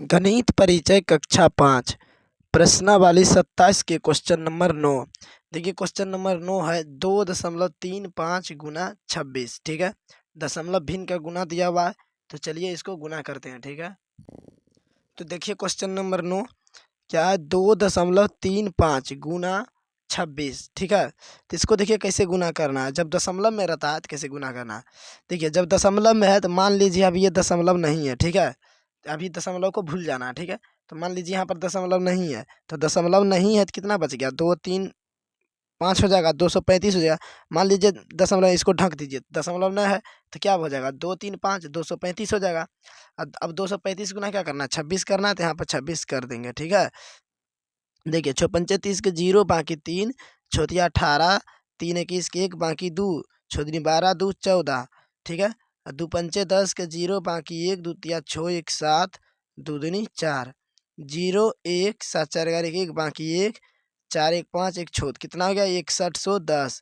गणित परिचय कक्षा 5 प्रश्नावली 27 के क्वेश्चन नंबर 9। देखिए क्वेश्चन नंबर 9 है 2.35 गुना 26। ठीक है, दशमलव भिन्न का गुना दिया हुआ है, तो चलिए इसको गुना करते हैं। ठीक है, तो देखिए क्वेश्चन नंबर 9 क्या है, 2.35 गुना 26। ठीक है, तो इसको देखिए कैसे गुना करना है। जब दशमलव में रहता है तो कैसे गुना करना है। देखिए जब दशमलव में है तो मान लीजिए अब ये दशमलव नहीं है। ठीक है, अभी दशमलव को भूल जाना है। ठीक है, तो मान लीजिए यहाँ पर दशमलव नहीं है, तो दशमलव नहीं है तो कितना बच गया, 2 3 5 हो जाएगा, 235 हो जाएगा। मान लीजिए दशमलव, इसको ढक दीजिए, दशमलव न है तो क्या हो जाएगा, 2 3 5 235 हो जाएगा। अब 235 गुना क्या करना है, 26 करना है, तो यहाँ पर 26 कर देंगे। ठीक है, देखिए 6 5 30 के 0 बाकी 3, छोतिया 18, 3 21 के 1 बाकी 2, छोदनी 12 2 14। ठीक है, 2 पंचे 10 के 0 बाकी 1, दूतिया 6 1 7, दूनी 4, 0 1 7 4 11 1 बाकी 1, 4 1 5 1 छोद, कितना हो गया 6110।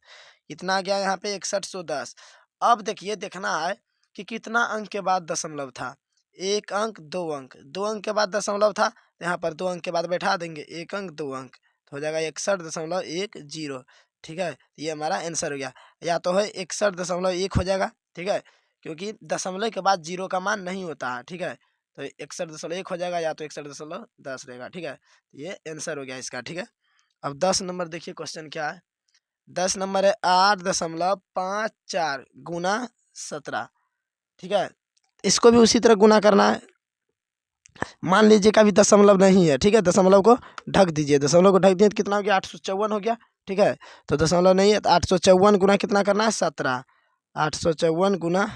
कितना आ गया यहाँ पे 6110। अब देखिए देखना है कि कितना अंक के बाद दशमलव था। एक अंक, दो अंक, दो अंक के बाद दशमलव था, यहाँ पर 2 अंक के बाद बैठा देंगे, 1 अंक 2 अंक, तो हो जाएगा 61.10। ठीक है, ये हमारा आंसर हो गया। या तो है 61.1 हो जाएगा। ठीक है, क्योंकि दशमलव के बाद 0 का मान नहीं होता है। ठीक है, तो 61.1 हो जाएगा, या तो 61.10 रहेगा। ठीक है, ये आंसर हो गया इसका। ठीक है, अब 10 नंबर देखिए क्वेश्चन क्या है। 10 नंबर है 8.54 गुना 17। ठीक है, इसको भी उसी तरह गुना करना है। मान लीजिए का भी दशमलव नहीं है। ठीक है, दशमलव को ढक दीजिए, दशमलव को ढक दिए तो कितना हो गया, 854 हो गया। ठीक है, तो दशमलव नहीं है तो 854 गुना कितना करना है, 17। 854 गुना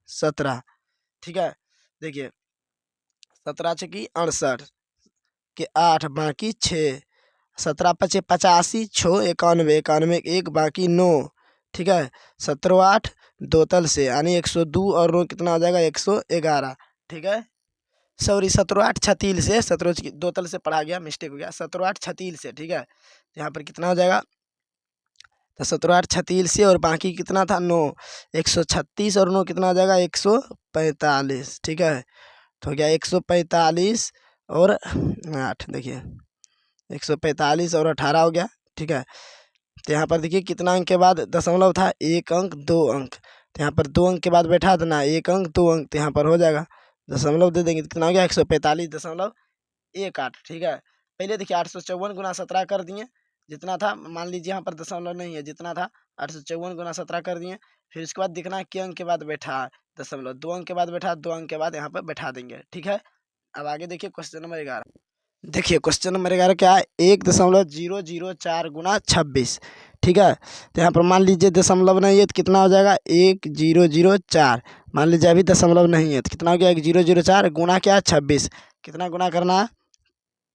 17। ठीक है, देखिए 17 छकी 68 के 8 बाकी 6, 17 पचे 85, 6 91, 91 1 बाकी 9। ठीक है, 17 8 दो तल से यानी 102 और 9 कितना हो जाएगा, 111। ठीक है, सॉरी 17 8 छतील से, 17 दो तल से पढ़ा गया, मिस्टेक हो गया, 17 8 छतील से। ठीक है, तो यहाँ पर कितना हो जाएगा, तो 17 8 छतील से और बाकी कितना था 9, 136 और 9 कितना हो जाएगा 145। ठीक है, तो हो गया 145 और 8, देखिए 145 और 18 हो गया। ठीक है, तो यहाँ पर देखिए कितना अंक के बाद दशमलव था, 1 अंक 2 अंक, तो यहाँ पर 2 अंक के बाद बैठा देना, 1 अंक 2 अंक, तो यहाँ पर हो जाएगा दशमलव दे देंगे तो कितना हो गया 145.18। ठीक है, पहले देखिए 854 गुना 17 कर दिए, जितना था मान लीजिए यहाँ पर दशमलव नहीं है, जितना था 854 गुना 17 कर दिए। फिर उसके बाद दिखना है कि अंक के बाद बैठा है दशमलव, 2 अंक के बाद बैठा, 2 अंक के बाद यहाँ पर बैठा देंगे। ठीक है, अब आगे देखिए क्वेश्चन नंबर 11। देखिए क्वेश्चन नंबर 11 क्या है, 1.004 गुना 26। ठीक है, तो यहाँ पर मान लीजिए दशमलव नहीं है तो कितना हो जाएगा 1004। मान लीजिए अभी दशमलव नहीं है तो कितना हो गया 1004 गुना क्या है 26। कितना गुना करना है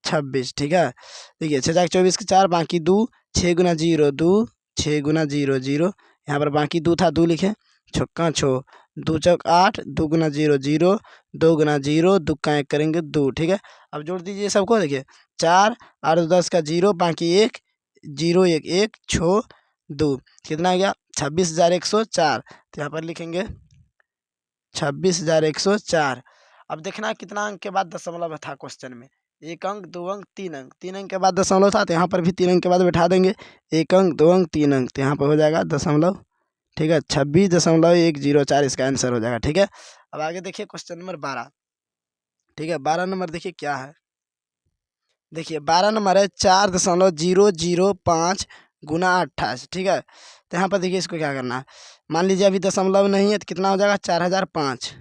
26। ठीक है, देखिए 6 24 के 4 बाकी 2, 6 गुना 0 2, 6 गुना 0 0, यहाँ पर बाकी 2 था 2 लिखे, छक्का छो, 2 चौक 8, 2 गुना 0 0, 2 गुना 0, 2 का 1 करेंगे 2। ठीक है, अब जोड़ दीजिए सबको, देखिए 4 8 10 का 0 बाकी 1, 0 1 1 छो 2, कितना आ गया 26,104। तो यहाँ पर लिखेंगे 26,104। अब देखना कितना अंक के बाद दशमलव था क्वेश्चन में, 1 अंक 2 अंक 3 अंक, 3 अंक के बाद दशमलव था, तो यहाँ पर भी 3 अंक के बाद बैठा देंगे, 1 अंक 2 अंक 3 अंक, तो यहाँ पर हो जाएगा दशमलव। ठीक है, 26.104 इसका आंसर हो जाएगा। ठीक है, अब आगे देखिए क्वेश्चन नंबर 12। ठीक है, 12 नंबर देखिए क्या है। देखिए 12 नंबर है 4.005 गुना 28। ठीक है, तो यहाँ पर देखिए इसको क्या करना है, मान लीजिए अभी दशमलव नहीं है तो कितना हो जाएगा 4005,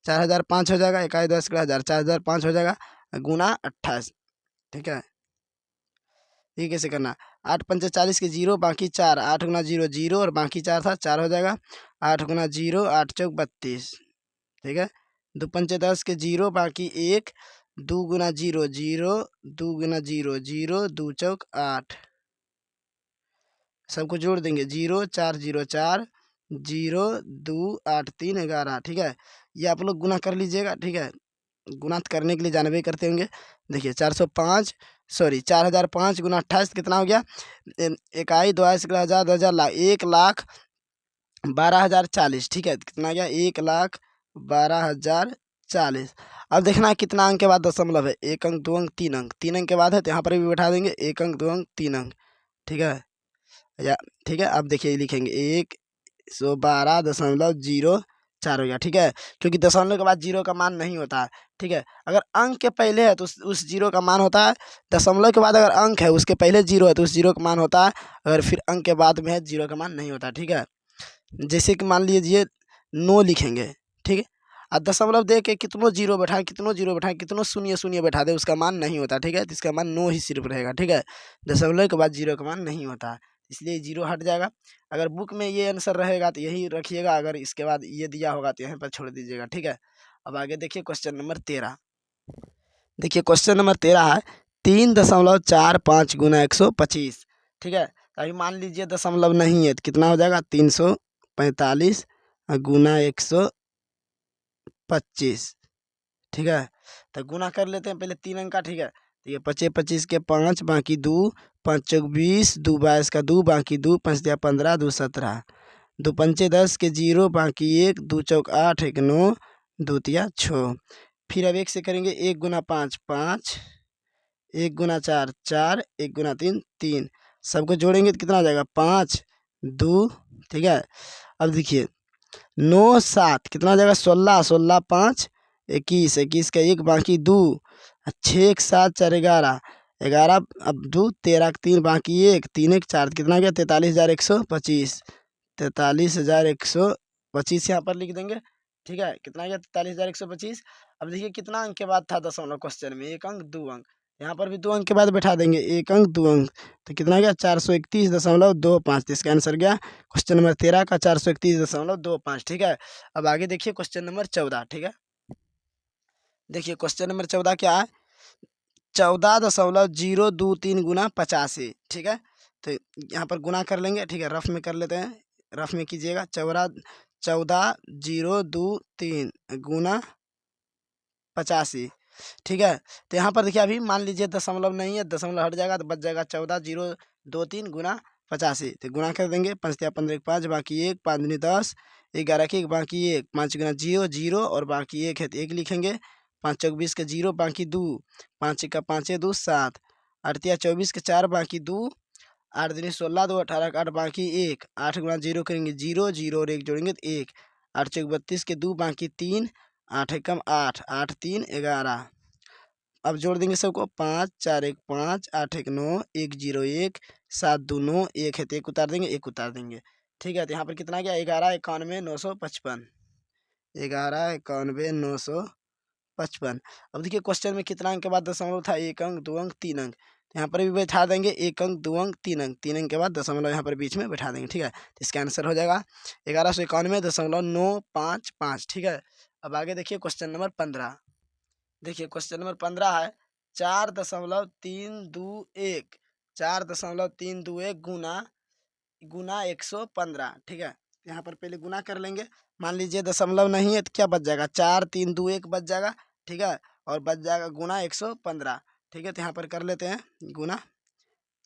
4005 हो जाएगा, 1 10 का 1000, 4005 हो जाएगा गुना 28। ठीक है, ये कैसे करना, 8 पंचे 40 के 0 बाकी 4, 8 गुना 0 0 और बाकी 4 था 4 हो जाएगा, 8 गुना 0 8 चौक 32। ठीक है, 2 पंचे 10 के 0 बाकी 1, 2 गुना 0 0, 2 गुना 0 0, 2 चौक 8, सबको जोड़ देंगे 0 4 0 4, 0 2 8 3 11। ठीक है, ये आप लोग गुना कर लीजिएगा। ठीक है, गुना करने के लिए जानबे करते होंगे। देखिए 405 सॉरी 4005 गुना 28 कितना हो गया, 1 2 हज़ार 10 हज़ार लाख, 1,12,040। ठीक है, कितना गया 1,12,040। 40। अब देखना है कितना अंक के बाद दशमलव है, 1 अंक 2 अंक 3 अंक, 3 अंक के बाद है तो यहाँ पर भी बैठा देंगे 1 अंक 2 अंक 3 अंक, ठीक है या ठीक है। अब देखिए लिखेंगे 112.04 हो गया, ठीक है, क्योंकि दशमलव के बाद जीरो का मान नहीं होता है, ठीक है। अगर अंक के पहले है तो उस जीरो का मान होता है, दशमलव के बाद अगर अंक है उसके पहले जीरो है तो उस जीरो का मान होता है, अगर फिर अंक के बाद में है जीरो का मान नहीं होता, ठीक है। जैसे कि मान लीजिए 9 लिखेंगे, ठीक है, और दशमलव दे के कितनों जीरो बैठाएं कितनों जीरो बैठाएं कितनों शून्य शून्य बैठा दे उसका मान नहीं होता, ठीक है, तो इसका मान 9 ही सिर्फ रहेगा, ठीक है। दशमलव के बाद जीरो का मान नहीं होता है, इसलिए जीरो हट जाएगा। अगर बुक में ये आंसर रहेगा तो यही रखिएगा, अगर इसके बाद ये दिया होगा तो यहाँ पर छोड़ दीजिएगा, ठीक है। अब आगे देखिए क्वेश्चन नंबर 13। देखिए क्वेश्चन नंबर 13 है 3.45 गुना 125, ठीक है। तो अभी मान लीजिए दशमलव नहीं है तो कितना हो जाएगा 345 गुना 125, ठीक है। तो गुना कर लेते हैं पहले 3 अंक का, ठीक है। तो ये 25 25 के 5 बाकी 2 5 चौक 20 2 22 का 2 बाकी 2 5 दिया 15 2 17 2 पंचे 10 के 0 बाकी 1 2 चौक 8 1 9 2 तिया 6। फिर अब 1 से करेंगे 1 गुना 5 5 1 गुना 4 4 1 गुना 3 3, सबको जोड़ेंगे तो कितना आ जाएगा 5 2, ठीक है। अब देखिए 9 7 कितना आ जाएगा 16 16 5 21 21 का 1 बाकी 2 6 1 7 4 11 11 अब 2 13 के 3 बाकी 1 3 1 4 कितना गया 43,125 43,125 यहाँ पर लिख देंगे, ठीक है। कितना गया 43,125। अब देखिए कितना अंक के बाद था दशमलव क्वेश्चन में 1 अंक 2 अंक, यहाँ पर भी 2 अंक के बाद बैठा देंगे 1 अंक 2 अंक, तो कितना गया 431.25, तो इसका आंसर गया क्वेश्चन नंबर 13 का 431.25, ठीक है। अब आगे देखिए क्वेश्चन नंबर 14, ठीक है। देखिए क्वेश्चन नंबर 14 क्या है 14.023 गुना 85, ठीक है। तो यहाँ पर गुना कर लेंगे, ठीक है, रफ में कर लेते हैं, रफ में कीजिएगा 14,023 गुना 85, ठीक है। तो यहाँ पर देखिए अभी मान लीजिए दशमलव नहीं है, दशमलव हट जाएगा तो बच जाएगा 14,023 गुना 85, तो गुना कर देंगे 5 या 15 5 बाकी 1 5 दूनी 10 11 के 1 बाकी 1 5 गुना 0 0 और बाकी 1 है तो 1 लिखेंगे 5 चौक 20 के 0 बाकी 2 5 का 5 2 7 8 या 24 के 4 बाकी 2 8 दूनी 16 2 18 का 8 बाकी 1 8 गुना 0 करेंगे 0 0 और 1 जोड़ेंगे तो 1 8 चौक 32 के 2 बाकी 3 8 एकम 8 8 3 11। अब जोड़ देंगे सबको 5 4 1 5 8 1 9 1 0 1 7 2 9 1 है तो 1 उतार देंगे 1 उतार देंगे, ठीक है। तो यहाँ पर कितना गया 11,91,955 11,91,955। अब देखिए क्वेश्चन में कितना अंक के बाद दशमलव था 1 अंक 2 अंक 3 अंक, तो यहाँ पर भी बैठा देंगे 1 अंक 2 अंक 3 अंक, 3 अंक के बाद दशमलव यहाँ पर बीच में बैठा देंगे, ठीक है। तो इसका आंसर हो जाएगा 1191.955, ठीक है। अब आगे देखिए क्वेश्चन नंबर 15। देखिए क्वेश्चन नंबर 15 है 4.321 4.321 गुना गुना 115, ठीक है। यहाँ पर पहले गुना कर लेंगे, मान लीजिए दशमलव नहीं है तो क्या बच जाएगा 4 3 2 1 बच जाएगा, ठीक है, और बच जाएगा गुना 115, ठीक है। तो यहाँ पर कर लेते हैं गुना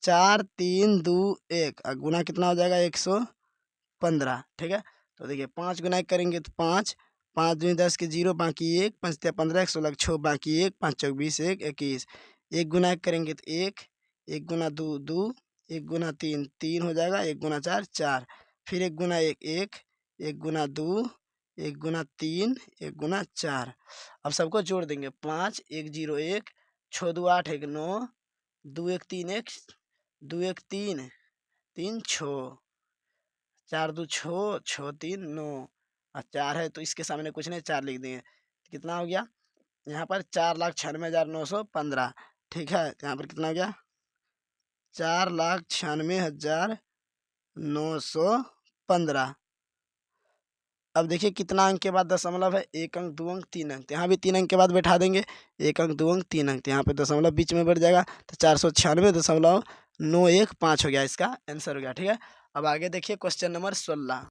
4 3 2 1 और गुना कितना हो जाएगा 115, ठीक है। तो देखिए 5 गुना 1 करेंगे तो 5 5 दूनी 10 के 0 बाकी 1 5 तिया 15 16 6 बाकी 1 5 चौक 20 1 21 1 गुना 1 करेंगे तो 1 1 गुना 2 2 1 गुना 3 3 हो जाएगा 1 गुना 4 4 फिर 1 गुना 1 1 1 गुना 2 1 गुना 3 1 गुना 4। अब सबको जोड़ देंगे 5 1 0 1 6 2 8 1 9 2 1 3 1 2 1 3 3 6 4 2 6 6 3 9 और 4 है तो इसके सामने कुछ नहीं 4 लिख देंगे, तो कितना हो गया यहाँ पर 4,96,915, ठीक है। तो यहाँ पर कितना हो गया 4,96,915। अब देखिए कितना अंक के बाद दशमलव है 1 अंक 2 अंक 3 अंक, तो यहाँ भी 3 अंक के बाद बैठा देंगे 1 अंक 2 अंक 3 अंक, तो यहाँ पे दशमलव बीच में बैठ जाएगा तो 496.915 हो गया, इसका आंसर हो गया, ठीक है। अब आगे देखिए क्वेश्चन नंबर 16।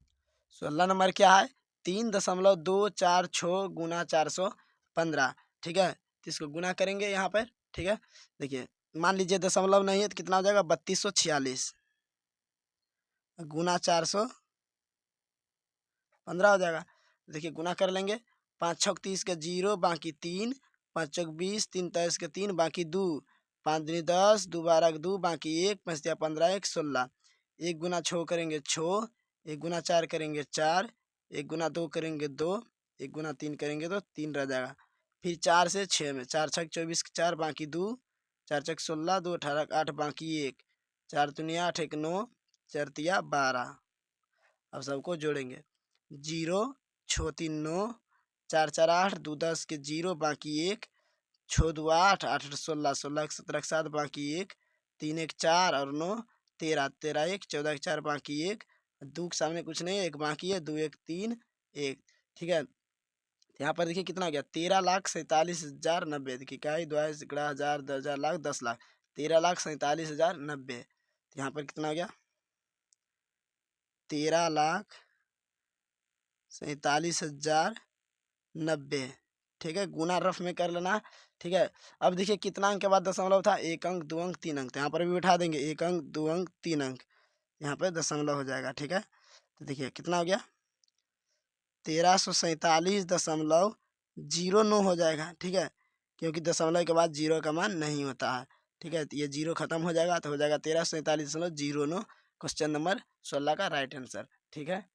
16 नंबर क्या है 3.246 गुना 415, ठीक है। तो इसको गुना करेंगे यहाँ पर, ठीक है। देखिए मान लीजिए दशमलव नहीं है तो कितना हो जाएगा 3246 गुना 415 हो जाएगा। देखिए गुना कर लेंगे 5 छक 30 के 0 बाकी 3, 5 चौक 20, 3 23 के 3 बाकी 2, 5 दूनी 10, 2 12 के 2 बाकी 1, 5 या 15 1 16। 1 गुना 6 करेंगे 6, 1 गुना 4 करेंगे 4, 1 गुना 2 करेंगे 2, 1 गुना 3 करेंगे तो 3 रह जाएगा। फिर 4 से 6 में 4 छक 24 के 4 बाकी 2, 4 छक 16, 2 18 8 बाकी 1, 4 दूनी 8 1 9, 4 तिया 12। अब सबको जोड़ेंगे 0 6 3 9, 4 4 8, 2 10 के 0 बाकी 1, 6 2 8, 8 8 16, 16 के 17 के 7 बाकी 1, 3 1 4 और 9 13, 13 1 14 के 4 बाकी 1, 2 के सामने कुछ नहीं है 1 बाकी है 2 1 3 1। ठीक है, यहाँ पर देखिए कितना गया 13,47,090। देखिए क्या है द्वारा सैकड़ा हजार 10,000 लाख 10 लाख 13,47,090। तो यहाँ पर कितना हो गया 13,47,090। ठीक है, गुना रफ में कर लेना। ठीक है, अब देखिए कितना अंक के बाद दशमलव था 1 अंक 2 अंक 3 अंक, तो यहाँ पर भी बिठा देंगे 1 अंक 2 अंक 3 अंक, यहाँ पर दशमलव हो जाएगा। ठीक है, तो देखिए कितना हो गया 1347.09 हो जाएगा। ठीक है, क्योंकि दशमलव के बाद 0 का मान नहीं होता है। ठीक है, तो ये 0 खत्म हो जाएगा तो हो जाएगा 1347.09। क्वेश्चन नंबर 16 का राइट आंसर। ठीक है।